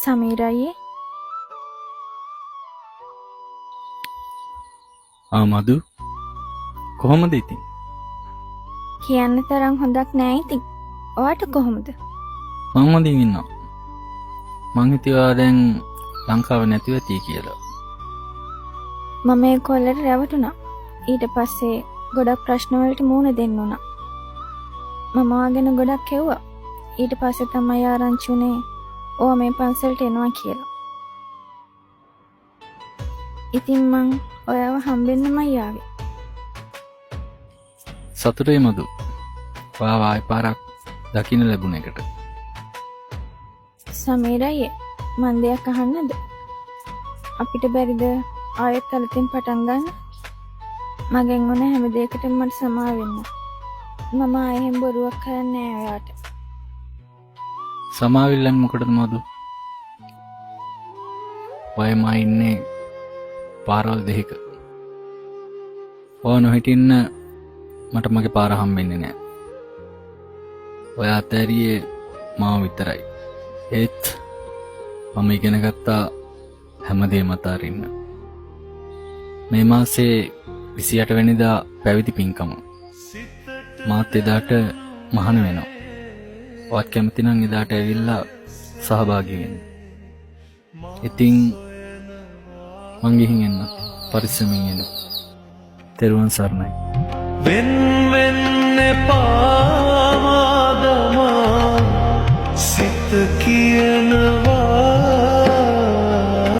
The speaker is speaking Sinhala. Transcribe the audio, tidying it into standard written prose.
සමීරයි මදු කොහොමද ඉතින්? කියන්න තරම් හොඳක් නෑ ඉතින්. ඔයාට කොහොමද? මං හොඳින් ඉන්නවා. මං හිතුවා දැන් ලංකාව නැතිව ඇති කියලා. මම ඒ කොල්ලට රැවටුණා. ඊට පස්සේ ගොඩක් ප්‍රශ්න වලට මුහුණ දෙන්න උනා. මම ආගෙන ගොඩක් කෙව්වා. ඊට පස්සේ තමයි ආරංචි උනේ ඔයා මේ පන්සලට එනවා කියලා. ඉතින් මං ඔයාව හම්බෙන්නමයි ආවේ. සතුටුයි මදු. ඔයාව ආයි පාරක් දකින්න ලැබුණ එකට. සමීරයි මන් දෙයක් අහන්නද? අපිට බැරිද ආයෙත් අලුතින් පටන් ගන්න? මගෙන් ඕන හැම දෙයකටම මට සමාව වෙන්න. මම ආයෙම බොරුවක් කරන්නේ නෑ ඔයාට. සමාවිල්ලන් මොකටද මදු? ඔය මා ඉන්නේ පාරවල් දෙහික. ඔය නොහිටින්න මට මගේ පාර හම්බෙන්නේ නෑ. ඔය අතෑරියේ මාව විතරයි. ඒත් මම ඉගෙන ගත්තා හැමදේම අතාරින්න. මේ මාසේ 28 වෙනිදා පැවිදි පින්කම. මාත් එදාට මහාන වෙනවා. ඔයත් කැමති නම් එදාට ඇවිල්ලා සහභාගී වෙන්න. ඉතින් මං ගිහින් එන්න. පරිස්සමින් එන්න. තෙරුවන් සරණයි. වෙන් වෙන්න එපා මාදමා සිත කියන